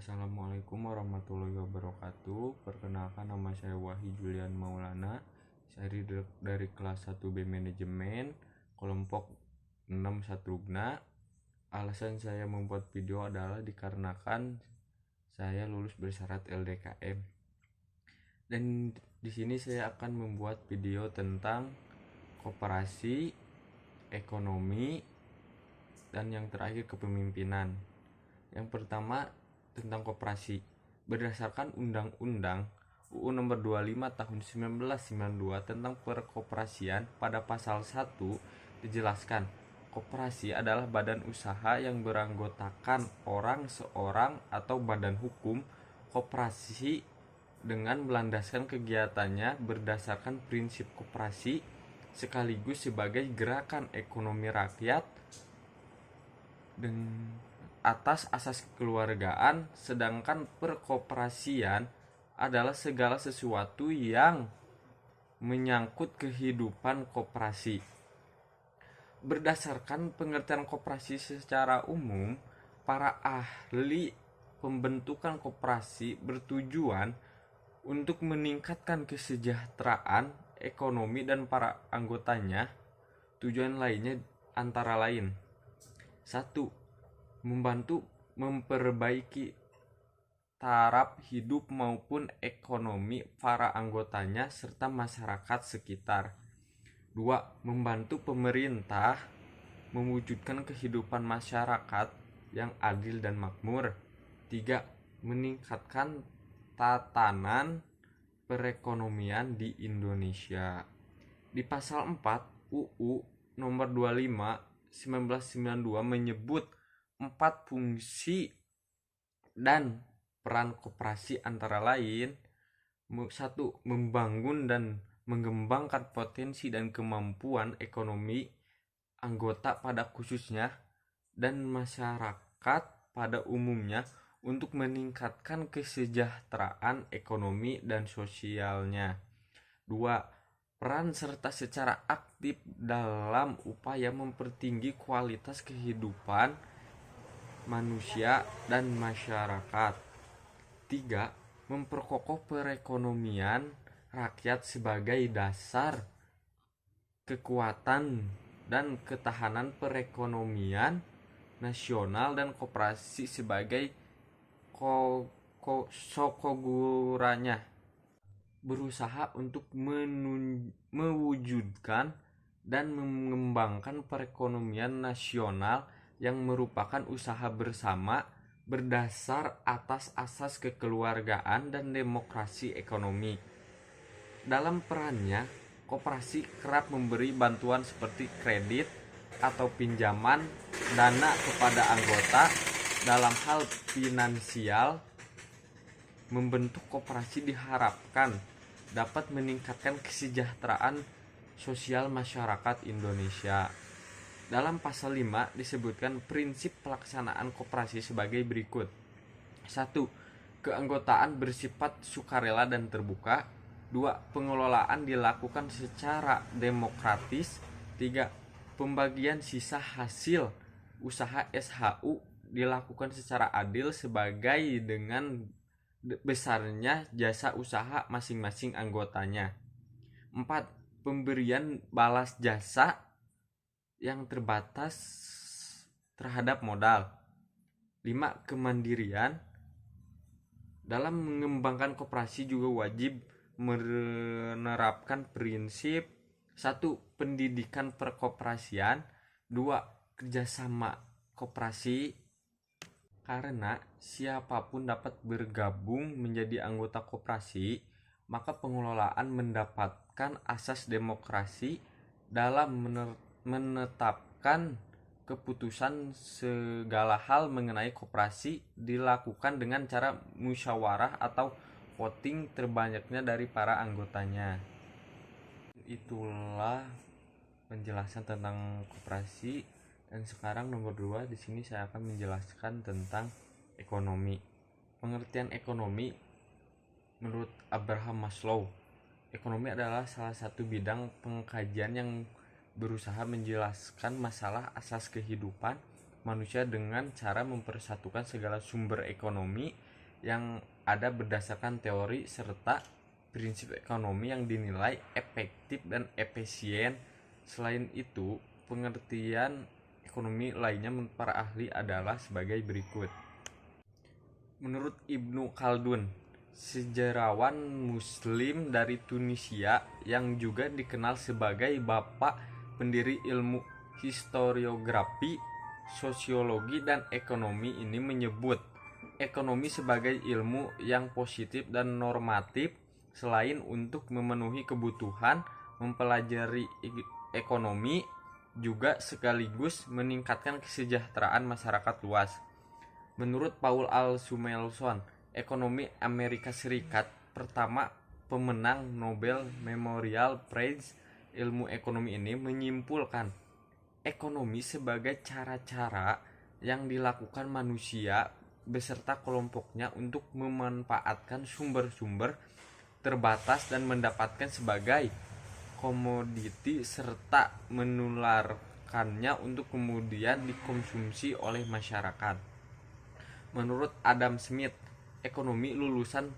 Assalamualaikum warahmatullahi wabarakatuh. Perkenalkan, nama saya Wahyu Julian Maulana. Saya dari kelas 1B Manajemen, kelompok 6 Satrugna. Alasan saya membuat video adalah dikarenakan saya lulus bersyarat LDKM. Dan di sini saya akan membuat video tentang koperasi, ekonomi, dan yang terakhir kepemimpinan. Yang pertama, tentang koperasi. Berdasarkan Undang-Undang UU Nomor 25 Tahun 1992 tentang perkoperasian, pada pasal 1 dijelaskan, koperasi adalah badan usaha yang beranggotakan orang seorang atau badan hukum. Koperasi dengan melandaskan kegiatannya berdasarkan prinsip koperasi sekaligus sebagai gerakan ekonomi rakyat dan atas asas kekeluargaan, sedangkan perkoperasian adalah segala sesuatu yang menyangkut kehidupan koperasi. Berdasarkan pengertian koperasi secara umum, para ahli pembentukan koperasi bertujuan untuk meningkatkan kesejahteraan ekonomi dan para anggotanya. Tujuan lainnya antara lain: 1. Membantu memperbaiki taraf hidup maupun ekonomi para anggotanya serta masyarakat sekitar. 2. Membantu pemerintah mewujudkan kehidupan masyarakat yang adil dan makmur. 3. Meningkatkan tatanan perekonomian di Indonesia. Di pasal 4 UU Nomor 25 1992 menyebut 4 fungsi dan peran koperasi antara lain: 1. Membangun dan mengembangkan potensi dan kemampuan ekonomi anggota pada khususnya dan masyarakat pada umumnya untuk meningkatkan kesejahteraan ekonomi dan sosialnya. 2. Peran serta secara aktif dalam upaya mempertinggi kualitas kehidupan manusia dan masyarakat. 3. Memperkokoh perekonomian rakyat sebagai dasar kekuatan dan ketahanan perekonomian nasional dan koperasi sebagai sokoguranya berusaha untuk mewujudkan dan mengembangkan perekonomian nasional yang merupakan usaha bersama berdasar atas asas kekeluargaan dan demokrasi ekonomi. Dalam perannya, koperasi kerap memberi bantuan seperti kredit atau pinjaman dana kepada anggota dalam hal finansial. Membentuk koperasi diharapkan dapat meningkatkan kesejahteraan sosial masyarakat Indonesia. Dalam pasal 5 disebutkan prinsip pelaksanaan koperasi sebagai berikut. 1. Keanggotaan bersifat sukarela dan terbuka. 2. Pengelolaan dilakukan secara demokratis. 3. Pembagian sisa hasil usaha SHU dilakukan secara adil sebagai dengan besarnya jasa usaha masing-masing anggotanya. 4. Pemberian balas jasa yang terbatas terhadap modal. 5. Kemandirian. Dalam mengembangkan koperasi juga wajib menerapkan prinsip: 1. Pendidikan perkoperasian. 2. Kerjasama koperasi. Karena siapapun dapat bergabung menjadi anggota koperasi, maka pengelolaan mendapatkan asas demokrasi dalam menetapkan keputusan segala hal mengenai koperasi dilakukan dengan cara musyawarah atau voting terbanyaknya dari para anggotanya. Itulah penjelasan tentang koperasi. Dan sekarang nomor 2, di sini saya akan menjelaskan tentang ekonomi. Pengertian ekonomi menurut Abraham Maslow, ekonomi adalah salah satu bidang pengkajian yang berusaha menjelaskan masalah asas kehidupan manusia dengan cara mempersatukan segala sumber ekonomi yang ada berdasarkan teori serta prinsip ekonomi yang dinilai efektif dan efisien. Selain itu, pengertian ekonomi lainnya menurut para ahli adalah sebagai berikut. Menurut Ibnu Khaldun, sejarawan muslim dari Tunisia yang juga dikenal sebagai bapak pendiri ilmu historiografi, sosiologi, dan ekonomi ini menyebut ekonomi sebagai ilmu yang positif dan normatif. Selain untuk memenuhi kebutuhan mempelajari ekonomi, juga sekaligus meningkatkan kesejahteraan masyarakat luas. Menurut Paul Alsumelson, ekonomi Amerika Serikat pertama pemenang Nobel Memorial Prize ilmu ekonomi ini menyimpulkan ekonomi sebagai cara-cara yang dilakukan manusia beserta kelompoknya untuk memanfaatkan sumber-sumber terbatas dan mendapatkan sebagai komoditi serta menularkannya untuk kemudian dikonsumsi oleh masyarakat. Menurut Adam Smith, ekonomi lulusan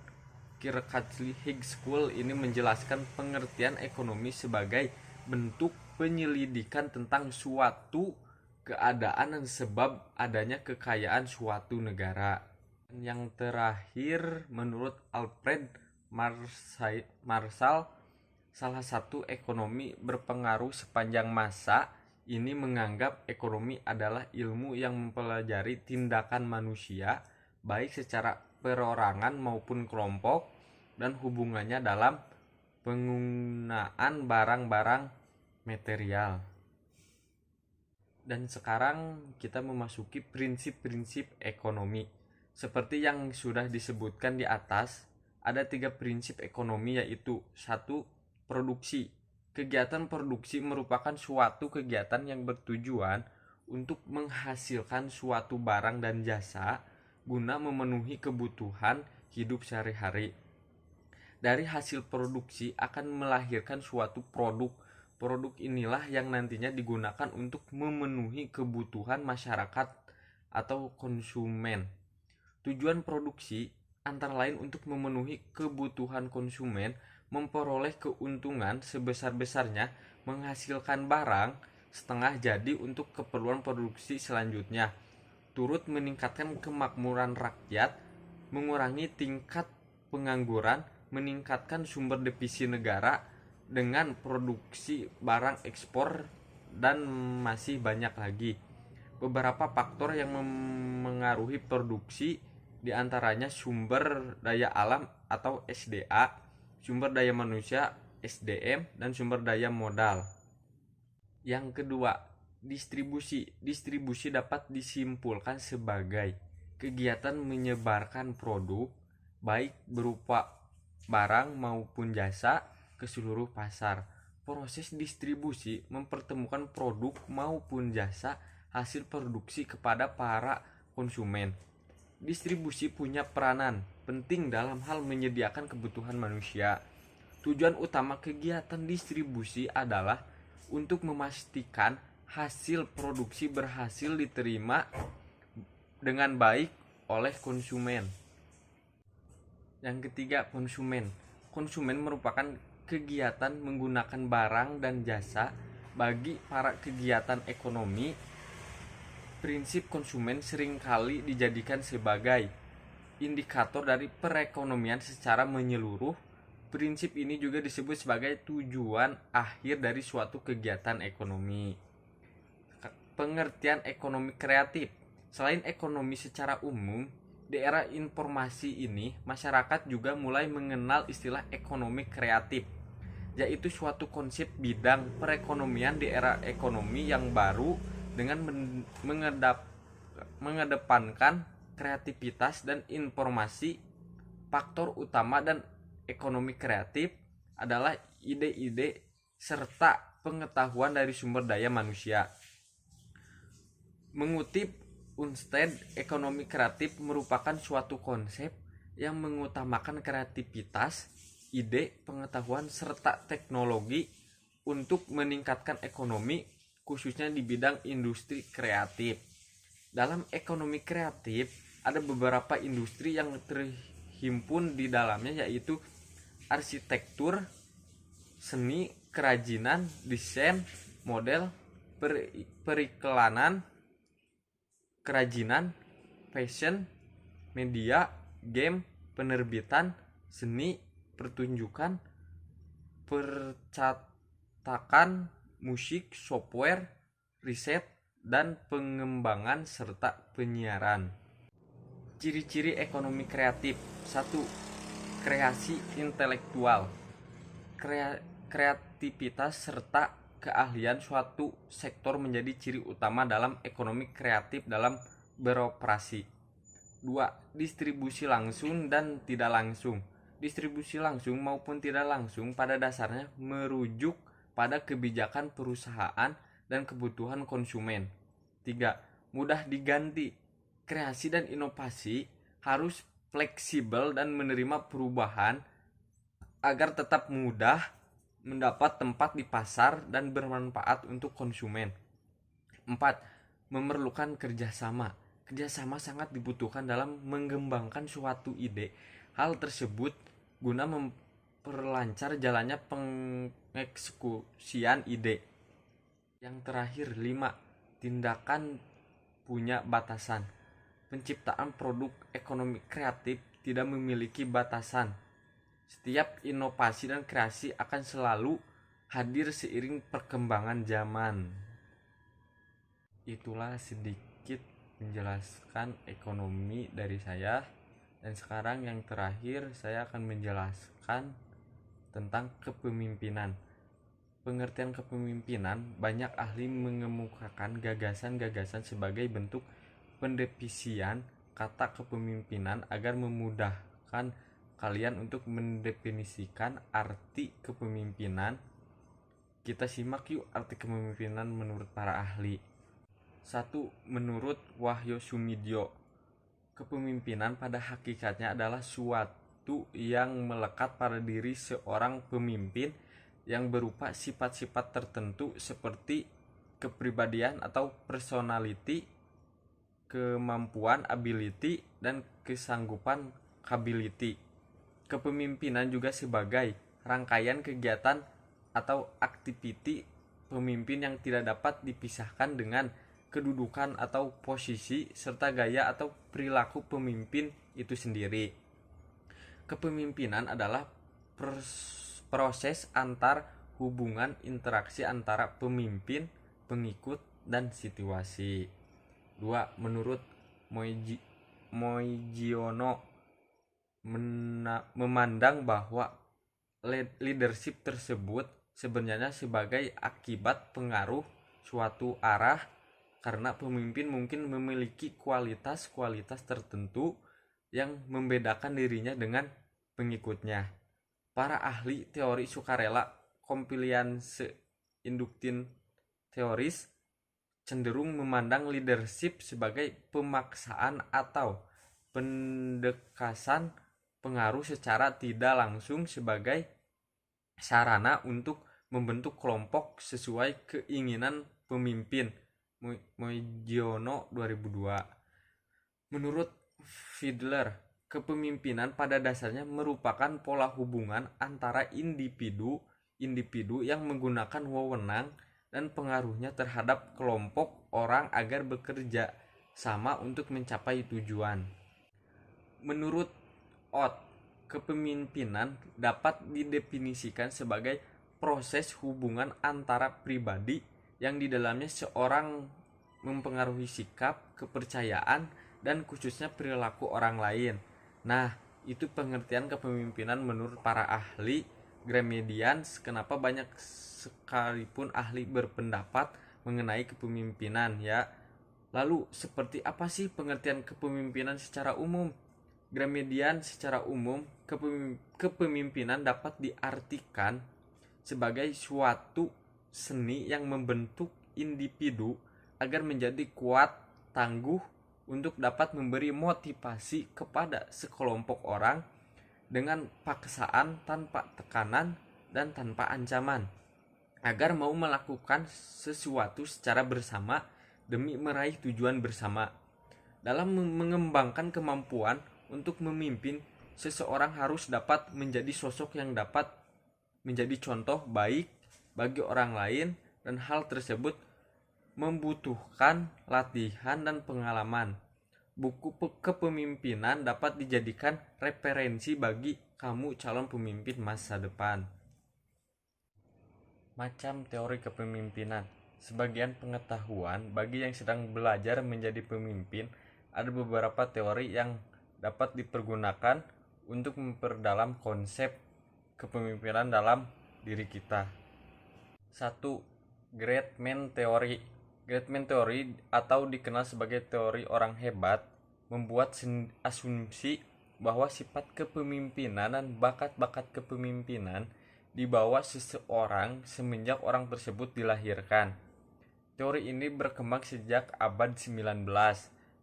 Kirkcaldy High School ini menjelaskan pengertian ekonomi sebagai bentuk penyelidikan tentang suatu keadaan dan sebab adanya kekayaan suatu negara. Yang terakhir, menurut Alfred Marshall, salah satu ekonomi berpengaruh sepanjang masa ini menganggap ekonomi adalah ilmu yang mempelajari tindakan manusia baik secara perorangan maupun kelompok dan hubungannya dalam penggunaan barang-barang material. Dan sekarang kita memasuki prinsip-prinsip ekonomi. Seperti yang sudah disebutkan di atas, ada 3 prinsip ekonomi, yaitu 1. Produksi. Kegiatan produksi merupakan suatu kegiatan yang bertujuan untuk menghasilkan suatu barang dan jasa guna memenuhi kebutuhan hidup sehari-hari. Dari hasil produksi akan melahirkan suatu produk. Produk inilah yang nantinya digunakan untuk memenuhi kebutuhan masyarakat atau konsumen. Tujuan produksi antara lain untuk memenuhi kebutuhan konsumen, memperoleh keuntungan sebesar-besarnya, menghasilkan barang setengah jadi untuk keperluan produksi selanjutnya, turut meningkatkan kemakmuran rakyat, mengurangi tingkat pengangguran, meningkatkan sumber devisa negara dengan produksi barang ekspor, dan masih banyak lagi. Beberapa faktor yang mengaruhi produksi diantaranya sumber daya alam atau SDA, sumber daya manusia SDM, dan sumber daya modal. Yang kedua, distribusi. Distribusi dapat disimpulkan sebagai kegiatan menyebarkan produk baik berupa barang maupun jasa ke seluruh pasar. Proses distribusi mempertemukan produk maupun jasa hasil produksi kepada para konsumen. Distribusi punya peranan penting dalam hal menyediakan kebutuhan manusia. Tujuan utama kegiatan distribusi adalah untuk memastikan hasil produksi berhasil diterima dengan baik oleh konsumen. Yang ketiga, konsumen. Konsumen merupakan kegiatan menggunakan barang dan jasa bagi para kegiatan ekonomi. Prinsip konsumen seringkali dijadikan sebagai indikator dari perekonomian secara menyeluruh. Prinsip ini juga disebut sebagai tujuan akhir dari suatu kegiatan ekonomi. Pengertian ekonomi kreatif. Selain ekonomi secara umum, di era informasi ini, masyarakat juga mulai mengenal istilah ekonomi kreatif, yaitu suatu konsep bidang perekonomian di era ekonomi yang baru dengan mengedepankan kreativitas dan informasi. Faktor utama dan ekonomi kreatif adalah ide-ide serta pengetahuan dari sumber daya manusia. Mengutip Unstead, ekonomi kreatif merupakan suatu konsep yang mengutamakan kreativitas, ide, pengetahuan, serta teknologi untuk meningkatkan ekonomi, khususnya di bidang industri kreatif. Dalam ekonomi kreatif, ada beberapa industri yang terhimpun di dalamnya, yaitu arsitektur, seni, kerajinan, desain, model, periklanan, kerajinan, fashion, media, game, penerbitan, seni, pertunjukan, percetakan, musik, software, riset, dan pengembangan serta penyiaran. Ciri-ciri ekonomi kreatif. 1. Kreasi intelektual. Kreativitas serta keahlian suatu sektor menjadi ciri utama dalam ekonomi kreatif dalam beroperasi. 2. Distribusi langsung dan tidak langsung. Distribusi langsung maupun tidak langsung pada dasarnya merujuk pada kebijakan perusahaan dan kebutuhan konsumen. 3. Mudah diganti. Kreasi dan inovasi harus fleksibel dan menerima perubahan agar tetap mudah mendapat tempat di pasar dan bermanfaat untuk konsumen. 4. Memerlukan kerjasama. Kerjasama sangat dibutuhkan dalam mengembangkan suatu ide. Hal tersebut guna memperlancar jalannya pengeksekusian ide. Yang terakhir, 5. Tindakan punya batasan. Penciptaan produk ekonomi kreatif tidak memiliki batasan. Setiap inovasi dan kreasi akan selalu hadir seiring perkembangan zaman. Itulah sedikit menjelaskan ekonomi dari saya. Dan sekarang yang terakhir saya akan menjelaskan tentang kepemimpinan. Pengertian kepemimpinan, banyak ahli mengemukakan gagasan-gagasan sebagai bentuk pendefinisian kata kepemimpinan agar memudahkan kalian untuk mendefinisikan arti kepemimpinan. Kita simak yuk arti kepemimpinan menurut para ahli. 1. Menurut Wahyu Sumidyo, kepemimpinan pada hakikatnya adalah suatu yang melekat pada diri seorang pemimpin yang berupa sifat-sifat tertentu seperti kepribadian atau personality, kemampuan ability, dan kesanggupan capability. Kepemimpinan juga sebagai rangkaian kegiatan atau aktiviti pemimpin yang tidak dapat dipisahkan dengan kedudukan atau posisi serta gaya atau perilaku pemimpin itu sendiri. Kepemimpinan adalah proses antar hubungan interaksi antara pemimpin, pengikut, dan situasi. 2. Menurut Moigiono, memandang bahwa leadership tersebut sebenarnya sebagai akibat pengaruh suatu arah, karena pemimpin mungkin memiliki kualitas-kualitas tertentu yang membedakan dirinya dengan pengikutnya. Para ahli teori sukarela compliance inductive theories cenderung memandang leadership sebagai pemaksaan atau pendekasan pengaruh secara tidak langsung sebagai sarana untuk membentuk kelompok sesuai keinginan pemimpin. Moigiono 2002. Menurut Fiedler, kepemimpinan pada dasarnya merupakan pola hubungan antara individu yang menggunakan wewenang dan pengaruhnya terhadap kelompok orang agar bekerja sama untuk mencapai tujuan. Menurut Ott, kepemimpinan dapat didefinisikan sebagai proses hubungan antara pribadi yang di dalamnya seorang mempengaruhi sikap, kepercayaan, dan khususnya perilaku orang lain. Nah, itu pengertian kepemimpinan menurut para ahli Gramedians. Kenapa banyak sekalipun ahli berpendapat mengenai kepemimpinan ya. Lalu, seperti apa sih pengertian kepemimpinan secara umum? Gramedian secara umum, kepemimpinan dapat diartikan sebagai suatu seni yang membentuk individu agar menjadi kuat, tangguh untuk dapat memberi motivasi kepada sekelompok orang dengan paksaan tanpa tekanan dan tanpa ancaman agar mau melakukan sesuatu secara bersama demi meraih tujuan bersama. Dalam mengembangkan kemampuan untuk memimpin, seseorang harus dapat menjadi sosok yang dapat menjadi contoh baik bagi orang lain, dan hal tersebut membutuhkan latihan dan pengalaman. Buku kepemimpinan dapat dijadikan referensi bagi kamu calon pemimpin masa depan. Macam teori kepemimpinan. Sebagian pengetahuan bagi yang sedang belajar menjadi pemimpin, ada beberapa teori yang dapat dipergunakan untuk memperdalam konsep kepemimpinan dalam diri kita. 1. Great Man Theory. Great Man Theory atau dikenal sebagai teori orang hebat membuat asumsi bahwa sifat kepemimpinan dan bakat-bakat kepemimpinan dibawa seseorang semenjak orang tersebut dilahirkan. Teori ini berkembang sejak abad 19.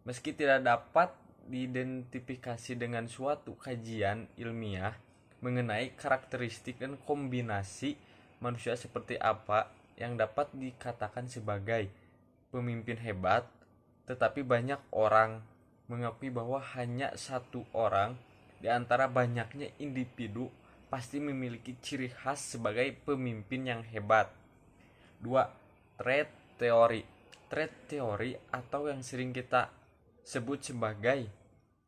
Meski tidak dapat diidentifikasi dengan suatu kajian ilmiah mengenai karakteristik dan kombinasi manusia seperti apa yang dapat dikatakan sebagai pemimpin hebat, tetapi banyak orang mengakui bahwa hanya satu orang di antara banyaknya individu pasti memiliki ciri khas sebagai pemimpin yang hebat. 2. Trait teori. Trait teori atau yang sering kita sebut sebagai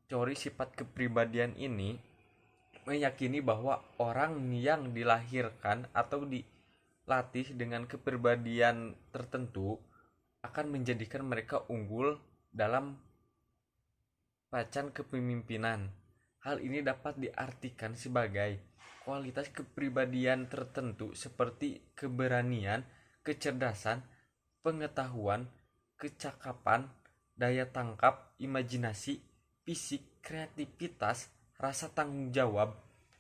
teori sifat kepribadian ini meyakini bahwa orang yang dilahirkan atau dilatih dengan kepribadian tertentu akan menjadikan mereka unggul dalam pacan kepemimpinan. Hal ini dapat diartikan sebagai kualitas kepribadian tertentu seperti keberanian, kecerdasan, pengetahuan, kecakapan, daya tangkap, imajinasi, fisik, kreativitas, rasa tanggung jawab,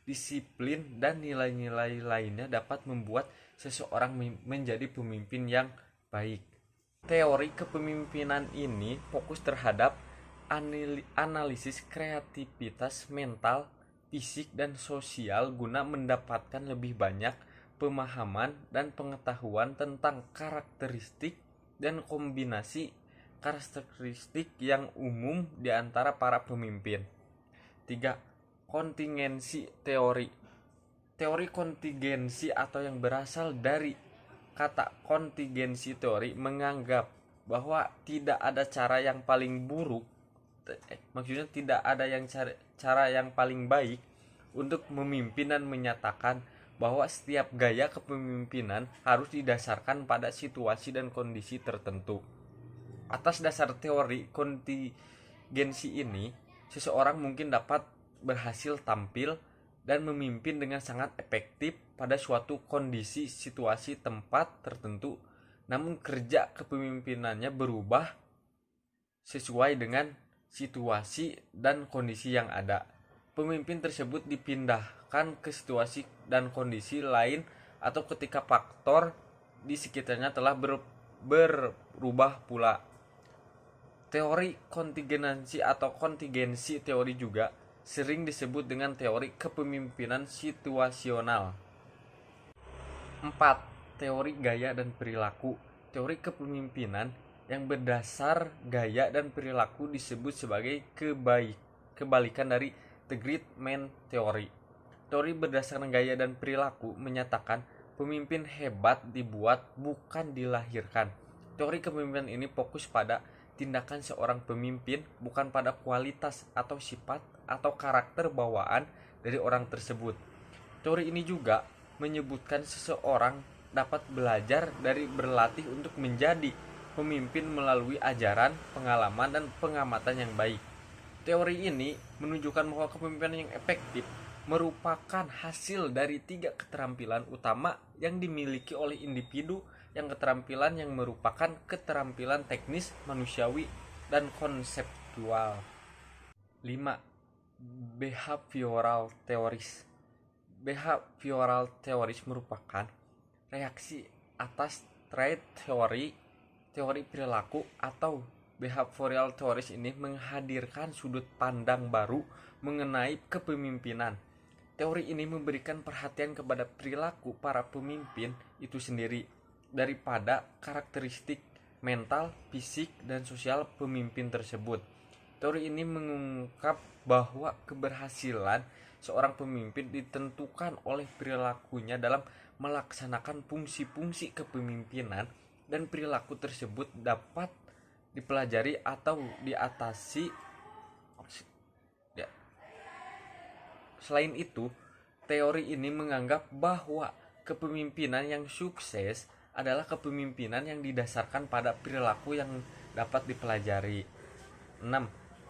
disiplin, dan nilai-nilai lainnya dapat membuat seseorang menjadi pemimpin yang baik. Teori kepemimpinan ini fokus terhadap analisis kreativitas mental, fisik, dan sosial guna mendapatkan lebih banyak pemahaman dan pengetahuan tentang karakteristik dan kombinasi karakteristik yang umum di antara para pemimpin. 3. Kontingensi teori. Teori kontingensi atau yang berasal dari kata kontingensi teori menganggap bahwa tidak ada cara yang paling buruk, maksudnya tidak ada cara yang paling baik untuk memimpin, dan menyatakan bahwa setiap gaya kepemimpinan harus didasarkan pada situasi dan kondisi tertentu. Atas dasar teori kontingensi ini, seseorang mungkin dapat berhasil tampil dan memimpin dengan sangat efektif pada suatu kondisi, situasi, tempat tertentu, namun kerja kepemimpinannya berubah sesuai dengan situasi dan kondisi yang ada. Pemimpin tersebut dipindahkan ke situasi dan kondisi lain atau ketika faktor di sekitarnya telah berubah pula. Teori kontingensi atau kontingensi teori juga sering disebut dengan teori kepemimpinan situasional. 4. Teori gaya dan perilaku. Teori kepemimpinan yang berdasar gaya dan perilaku disebut sebagai kebalikan dari The Great Man Theory. Teori berdasarkan gaya dan perilaku menyatakan pemimpin hebat dibuat, bukan dilahirkan. Teori kepemimpinan ini fokus pada tindakan seorang pemimpin, bukan pada kualitas atau sifat atau karakter bawaan dari orang tersebut. Teori ini juga menyebutkan seseorang dapat belajar dari berlatih untuk menjadi pemimpin melalui ajaran, pengalaman, dan pengamatan yang baik. Teori ini menunjukkan bahwa kepemimpinan yang efektif merupakan hasil dari 3 keterampilan utama yang dimiliki oleh individu, yang keterampilan yang merupakan keterampilan teknis, manusiawi, dan konseptual. 5. Behavioral theories. Behavioral theories merupakan reaksi atas trait teori perilaku atau behavioral theories ini menghadirkan sudut pandang baru mengenai kepemimpinan. Teori ini memberikan perhatian kepada perilaku para pemimpin itu sendiri daripada karakteristik mental, fisik, dan sosial pemimpin tersebut. Teori ini mengungkap bahwa keberhasilan seorang pemimpin ditentukan oleh perilakunya dalam melaksanakan fungsi-fungsi kepemimpinan, dan perilaku tersebut dapat dipelajari atau diatasi. Selain itu, teori ini menganggap bahwa kepemimpinan yang sukses adalah kepemimpinan yang didasarkan pada perilaku yang dapat dipelajari. 6.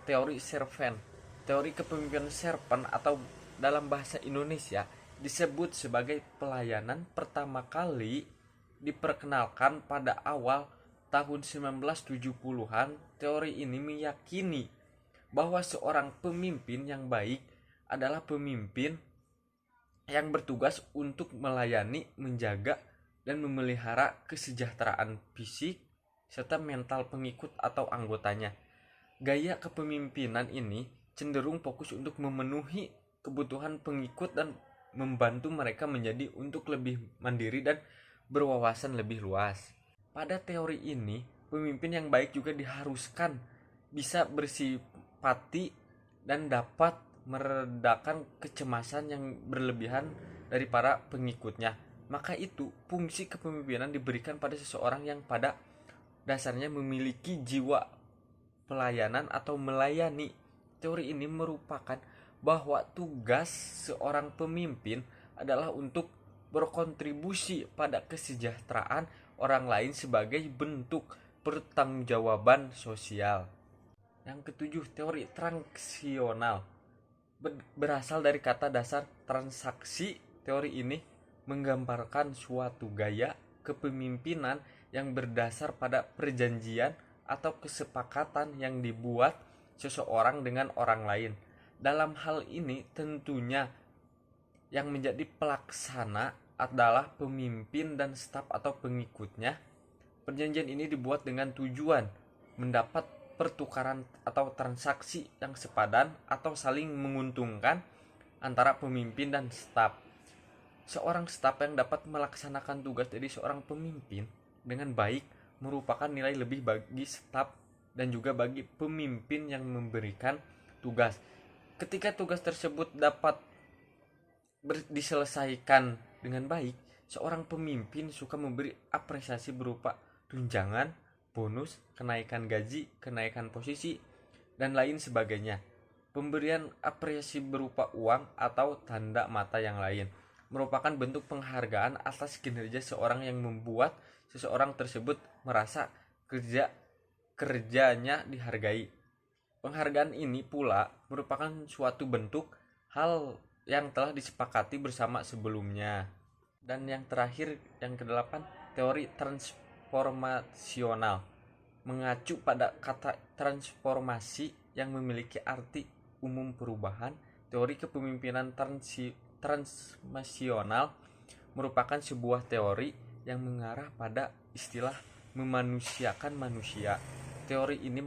Teori servant. Teori kepemimpinan servant atau dalam bahasa Indonesia disebut sebagai pelayanan pertama kali diperkenalkan pada awal tahun 1970-an. Teori ini meyakini bahwa seorang pemimpin yang baik adalah pemimpin yang bertugas untuk melayani, menjaga, dan memelihara kesejahteraan fisik serta mental pengikut atau anggotanya. Gaya kepemimpinan ini cenderung fokus untuk memenuhi kebutuhan pengikut dan membantu mereka menjadi untuk lebih mandiri dan berwawasan lebih luas. Pada teori ini, pemimpin yang baik juga diharuskan bisa bersipati dan dapat meredakan kecemasan yang berlebihan dari para pengikutnya. Maka itu, fungsi kepemimpinan diberikan pada seseorang yang pada dasarnya memiliki jiwa pelayanan atau melayani. Teori ini merupakan bahwa tugas seorang pemimpin adalah untuk berkontribusi pada kesejahteraan orang lain sebagai bentuk pertanggungjawaban sosial. Yang ketujuh, teori transaksional. Berasal dari kata dasar transaksi. Teori ini menggambarkan suatu gaya kepemimpinan yang berdasar pada perjanjian atau kesepakatan yang dibuat seseorang dengan orang lain. Dalam hal ini tentunya yang menjadi pelaksana adalah pemimpin dan staf atau pengikutnya. Perjanjian ini dibuat dengan tujuan mendapat pertukaran atau transaksi yang sepadan atau saling menguntungkan antara pemimpin dan staf. Seorang staf yang dapat melaksanakan tugas dari seorang pemimpin dengan baik merupakan nilai lebih bagi staf dan juga bagi pemimpin yang memberikan tugas. Ketika tugas tersebut dapat diselesaikan dengan baik, seorang pemimpin suka memberi apresiasi berupa tunjangan, bonus, kenaikan gaji, kenaikan posisi, dan lain sebagainya. Pemberian apresiasi berupa uang atau tanda mata yang lain merupakan bentuk penghargaan atas kinerja seorang yang membuat seseorang tersebut merasa kerjanya dihargai. Penghargaan ini pula merupakan suatu bentuk hal yang telah disepakati bersama sebelumnya. Dan yang terakhir, yang kedelapan, teori transformasional. Mengacu pada kata transformasi yang memiliki arti umum perubahan, teori kepemimpinan transformasional merupakan sebuah teori yang mengarah pada istilah memanusiakan manusia. Teori ini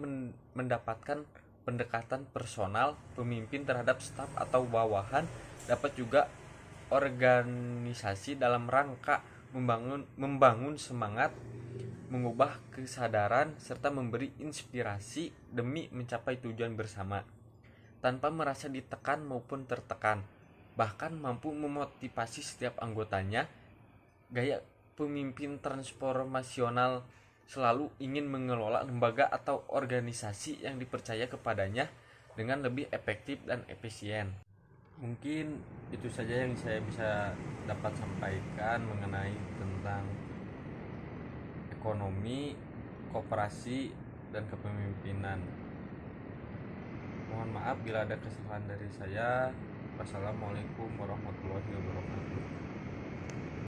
mendapatkan pendekatan personal pemimpin terhadap staf atau bawahan, dapat juga organisasi dalam rangka membangun semangat, mengubah kesadaran, serta memberi inspirasi demi mencapai tujuan bersama tanpa merasa ditekan maupun tertekan, bahkan mampu memotivasi setiap anggotanya. Gaya pemimpin transformasional selalu ingin mengelola lembaga atau organisasi yang dipercaya kepadanya dengan lebih efektif dan efisien. Mungkin itu saja yang saya bisa dapat sampaikan mengenai tentang ekonomi, koperasi, dan kepemimpinan. Mohon maaf bila ada kesalahan dari saya. Wassalamualaikum warahmatullahi wabarakatuh.